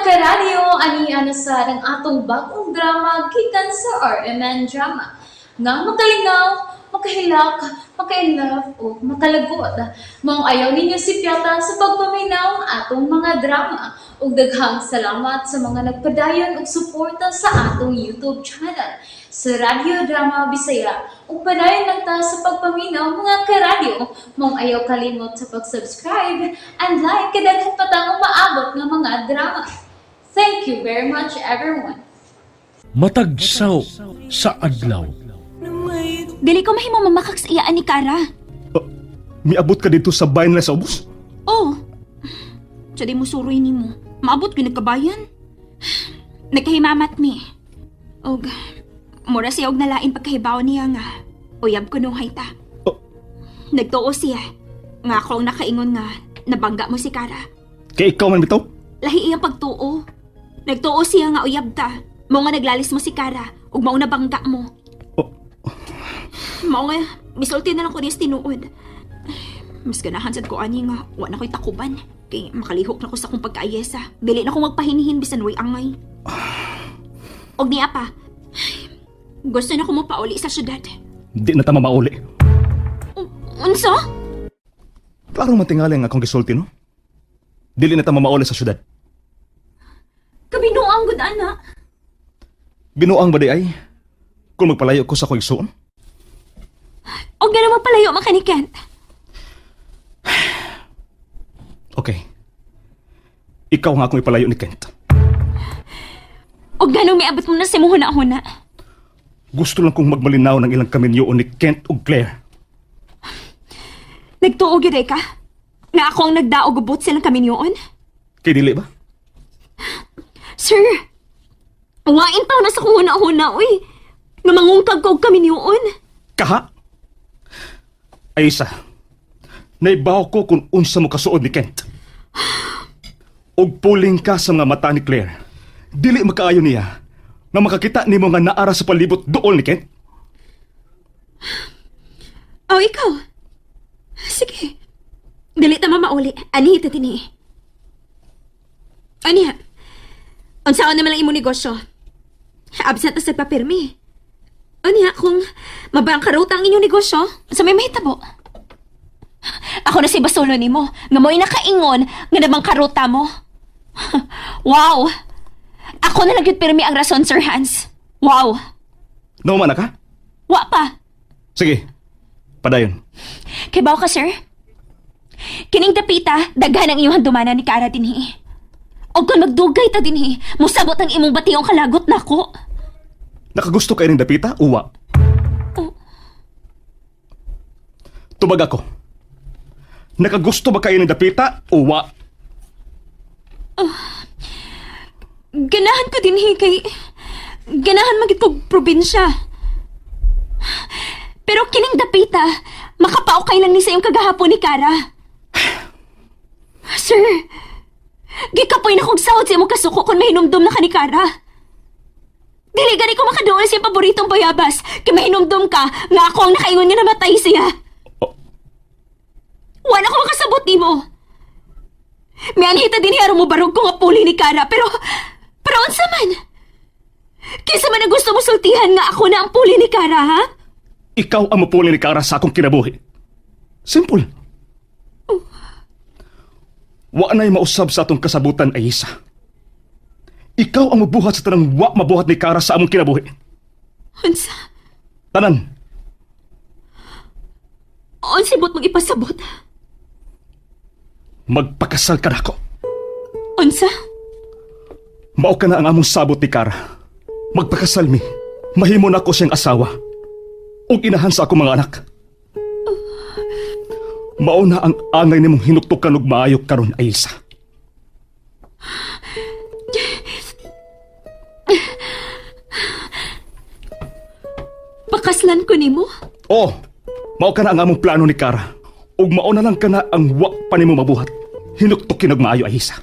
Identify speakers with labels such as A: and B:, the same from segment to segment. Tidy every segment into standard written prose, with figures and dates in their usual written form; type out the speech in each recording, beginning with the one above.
A: karadyo, aniya na sa ng atong bagong drama gikan sa RMN Drama. Nga makalingaw, makahilak, maka-inlove, o makalagod. Maong ayaw ninyo si Piata sa pagpaminaw ang atong mga drama. Ug daghang salamat sa mga nagpadayon ug suporta sa atong YouTube channel sa Radyo Drama Bisaya. Ug padayon lang ta sa pagpaminaw mga karadyo. Maong ayaw kalimot sa pag-subscribe and like kadaghan pa tang maabot nga mga drama. Thank you very much everyone.
B: Matagsaw sa adlaw.
C: Dili ko mahimo mamakak sa iyaan ni Kara.
D: Miabot ka dito sa bayan na sa ubos?
C: Oh. Sa di mo suroy ni mo. Maabot ko nagkabayan. Nagkahimamat mi. Og, mura siya og nalain pagkahibaw niya nga. Uyab ko nung hayta.
D: Oh.
C: Nagtuo siya. Nga ako ang nakaingon nga nabangga mo si Kara.
D: Kaya ikaw man bitaw?
C: Lahi iyang pagtuo. Nagtuo siya nga uyab ta. Mo nga naglalis mo si Kara. Ug mao na bangga mo.
D: Oh.
C: Mao nga, misulti na lang ko niya tinuod. Mas ganahan sad ko ani nga, wa na ko'y takuban. Kay makalihok na ko sa akong pagkaayesa. Dili na ko magpahinihin bisan way angay. Og niya pa, gusto na ko mo pauli sa syudad.
D: Di na tama mauli.
C: Unsa?
D: Klaro matingali ang akong gisulti, no? Dili na tama mauli sa syudad.
C: Kabinuang gud ana.
D: Binuang ba di ay? Kung magpalayo ko sa akong igsuon?
C: Og gana magpalayo makanikan.
D: Okay. Ikaw nga akong ipalayo ni Kent.
C: Og ganong miabot mo na si muhuna-huna.
D: Gusto lang kong magmalinaw ng ilang kaminyoon ni Kent ug Claire.
C: Nagtuo gyud ka? Nga ako ang nagdaog ubot silang kaminyoon?
D: Kay dili ba?
C: Sir, wain taw na sa kuhuna-huna, uy. Nga mangungkag ko og kaminyoon.
D: Kaha? Ay isa. Naibaw ko kung unsa mo kasuod ni Kent. Og puling ka sa mga mata ni Claire. Dili makaayo niya na makakita nimo nga naara sa palibot dool ni Kent.
C: Oh, ikaw. Sige. Dili ta mamauli. Ani ito tini. Aniha. Unsaon naman lang imo negosyo? Absent na sa papirmi. Aniha, kung mabangkarot ang inyong negosyo, sa may mahitabo. Ako na si Basolo ni mo, nga mo'y nakaingon nga nabangkarota mo. Wow! Ako na lang yun pirmi ang rason, Sir Hans. Wow!
D: Nauman na ka?
C: Wa pa!
D: Sige. Padayon.
C: Kibaw ka, sir? Kining dapita, daghan ang iyong handumana ni Kara dinhi. O kung magdugay ta dinhi, musabot ang imong batiyong kalagot nako.
D: Nakagusto kayo ng dapita, uwa.
C: Oh.
D: Tubag ako. Nakagusto ba kayo ng dapita, uwa?
C: Ganahan ko dinhi kay... Ganahan magit kog probinsya. Pero kining dapita, makapaukay lang ni sa iyong kagahapon ni Kara. Sir, gikapoy na kong sahod sa imong kasuko kung mahinumdum na ka ni Kara. Dili gani ko makaduol sa iyong paboritong bayabas kay mahinumdum ka nga ako ang nakaingon nga namatay siya. Wala ko makasabot ni mo. May anhita din hiyaro mo barog ko nga puli ni Kara, pero unsa man? Kaysa man ang gusto mo sultihan nga ako na ang puli ni Kara, ha?
D: Ikaw ang mapuli ni Kara sa akong kinabuhi. Simple. Wa na'y mausab sa atong kasabutan ay isa. Ikaw ang mabuhat sa tanang wa mabuhat ni Kara sa among kinabuhi.
C: Unsa?
D: Tanan.
C: Unsibot mong ipasabot?
D: Magpakasal ka na ako.
C: Unsa?
D: Mao ka na ang among sabot ni Kara. Magpakasal mi. Mahimo na ako siyang asawa. Ug inahan sa akong mga anak. Mao na ang angay nimong hinuktukan ug maayo karon ay isa.
C: Pakaslan ko nimo?
D: Oh, mao ka na ang among plano ni Kara. Ug mao na lang ka na ang wa pa nimo mabuhat. Hinuktukin ug maayo ay isa.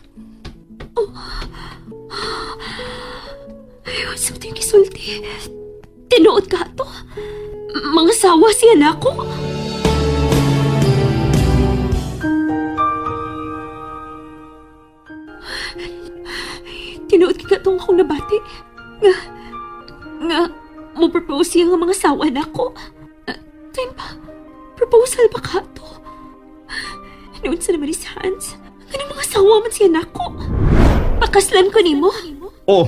C: Ayaw, sa yung kisulti. Tinuod ka to. Mga sawa siya na ako. tinuod kay katong akong nabati. Nga, mo propose siya nga mga sawa na ko. Time pa, proposal ba ka to? Noon sa naman ni Hans, anong mga sawa man siya na ko? Pakaslan ko ni mo.
D: Oh.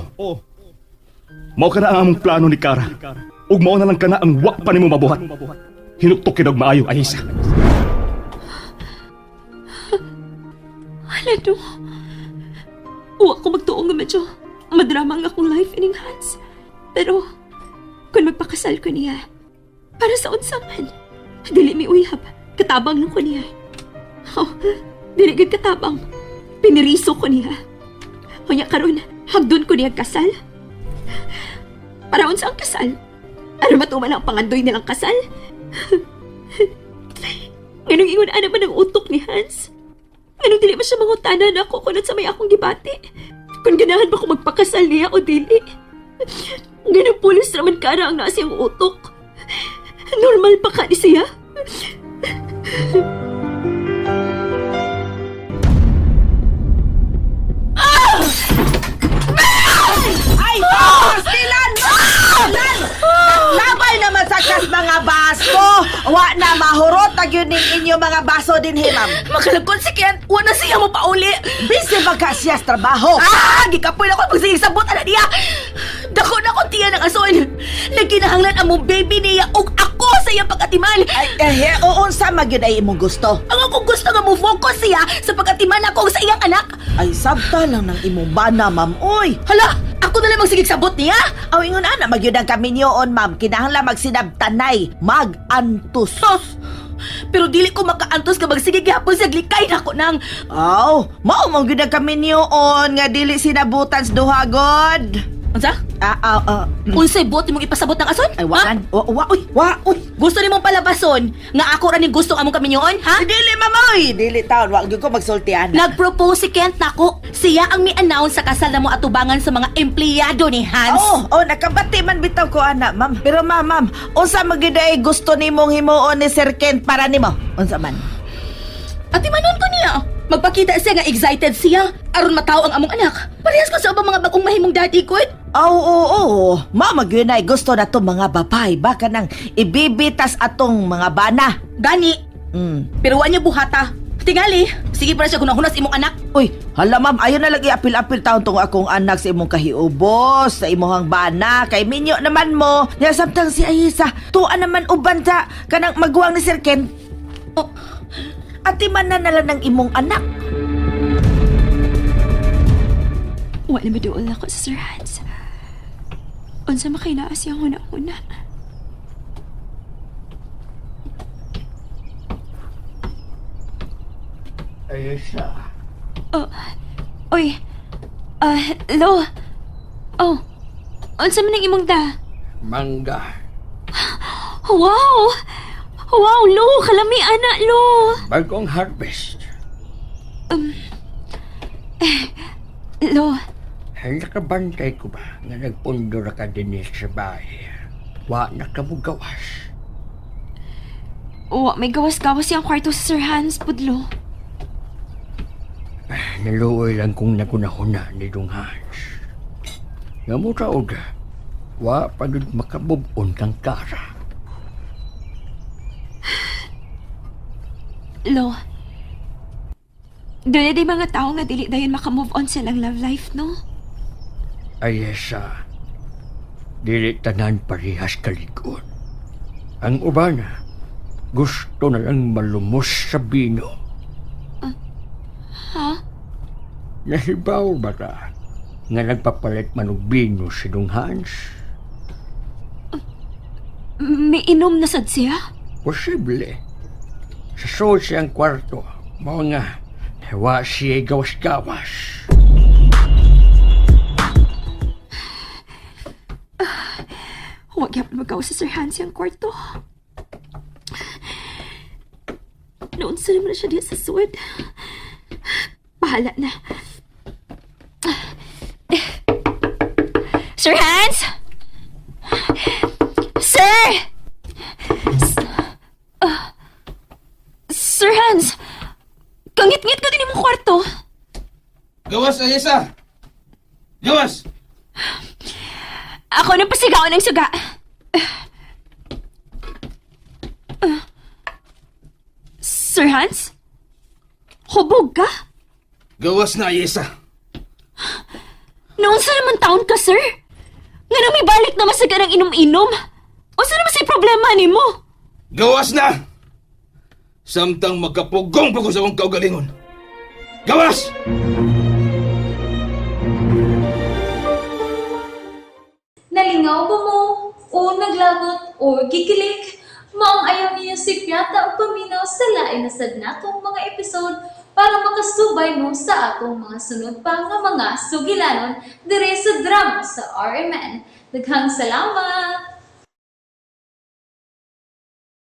D: Mao ka na ang among plano ni Kara. Ug mao na lang ka na ang wa pa nimo mabuhat. Hinuktok kinog maayo, Ayesa.
C: Hala do. Uwa ko magtuong nga medyo madrama ang akong life ining Hans. Pero, kung magpakasal ko niya, para sa unsa man, dili mi uyab, katabang lang ko niya. Oh, dili gid katabang. Piniriso ko niya. Hunya karon, hagdon ko niya kasal. Para unsa ang kasal? Ano matuman ang pangandoy nilang kasal? Ganong ingon ana man ang utok ni Hans. Ganong dili ba siya mangutanan ako kung sa may akong gibati? Kung ganahan ba ko magpakasal niya o dili? Ganong pulis naman kara ang nasa yung utok. Normal pa ka ni siya?
E: Ay! Stilan! Stilan! Labay naman sa kas mga baso! Wa na mahurot na yun ning inyo mga baso din, ma'am.
C: Makalagkon si Ken, wala siya mo pauli.
E: Busy ba ka siya sa trabaho?
C: Gikapoy na ko pagsigig sabot na niya. Dako na ko tiyan ng ason. Nagkinahanglan ang mong baby niya ug ako sa iyang pagkatiman.
E: Ay, uunsa magyud ay imong gusto.
C: Ang akong gusto nga mo focus siya sa pagkatiman ako sa iyang anak.
E: Ay, sabta lang ng imong bana, ma'am. Uy!
C: Hala, ako na lang magsigig sabot niya.
E: Aw, ingon ana, magyud ang kami niyoon, ma'am. Kinahanglan magsinabtanay. Mag-antus.
C: Pero dili ko makaantos ka magsigig hapon sa glikay na ko nang.
E: Aw, mao mong gyud ang kami niyoon nga dili sinabutan sa duhagod.
C: Unsa? Unsay bot imong ipasabot ng ason?
E: Ay, waan. Uy.
C: Gusto nimong palabason nga ako ra ning gusto among kaminyoon, ha?
E: Dili, mamoy. Dili taon. Wag gyud ko magsultian.
C: Nag-propose si Kent nako. Siya ang mi-announce sa kasal na mo atubangan sa mga empleyado ni Hans.
E: Nakabati man bitaw ko ana, ma'am. Pero ma'am, unsa magiday gusto nimong himuon ni Sir Kent para nimo? Unsa man?
C: Ati manon ko niya. Magpakita siya nga excited siya aron mataw ang among anak. Parehas ko sa ubang mga bagong mahimong daddy ko.
E: Oo. Mama gyunay gusto na to mga babay baka nang ibibitas atong mga bana.
C: Gani. Pero wa niya buhata. Tingali, sige para siya hunas imong anak.
E: Uy, hala ma'am, ayo na lagi apil-apil taon tong akong anak sa imong kahiubos, sa imong bana, kay minyo naman mo. Nya samtang si Ayesa, tuan naman uban sa kanang maguwang ni Sir Ken. Ati man na nalang ng imong anak.
C: Wa na maduol ako sa Sir Hans. Unsa makinaas yung una-una.
F: Ayesa.
C: Oy. Lo. Oh. Unsa man ang imong da?
F: Mangga.
C: Wow! Wow, Lo! Kalami, anak, Lo!
F: Bagong harvest.
C: Lo,
F: Nakabantay ko ba nga nagpundo ra ka din sa bahay? Wa na ka mo gawas.
C: may gawas-gawas yung kwarto sa Sir Hans, Pudlo.
F: Naluoy lang kung nagunahuna ni Dong Hans. Nga mo taod, wa pagod makabubon kang Kara.
C: Lo, doon na di mga tao nga dili dayon makamove on silang love life, no?
F: Ayesa, dili tanan parehas kalikon. Ang uban, gusto na lang malumos sa bino.
C: Ha?
F: Nahibaw ba ta nga nagpapalit man og bino si Dong Hans?
C: May inom na sad siya?
F: Posible. Sa suot siyang kwarto, mao nga, wa siya gawas-gawas.
C: Huwag yapon magaw sa Sir Hans yung kwarto. Noon sa naman na siya diya sa suwad. Bahala na. Sir Hans? Sir! Sir Hans! Kangit-ngit ka din yung kwarto.
G: Gawas, Ayesa! Gawas!
C: Ako nang pasigaw ng suga. Sir Hans? Hubog ka?
G: Gawas na, Ayesa.
C: Noon sa naman taon ka, sir? Nga nang may balik naman sa ganang inom-inom. O sa naman si problema ni mo?
G: Gawas na! Samtang magkapugong pa ko sa akong kaugalingon. Gawas!
A: Nalingaw ba mo? O naglagot? O gikilig? Maong ayaw niya si Piata o paminaw sa lain na sad natong mga episode para makasubay mo sa atong mga sunod pa nga mga sugilanon dire sa drama sa RMN. Daghang salamat!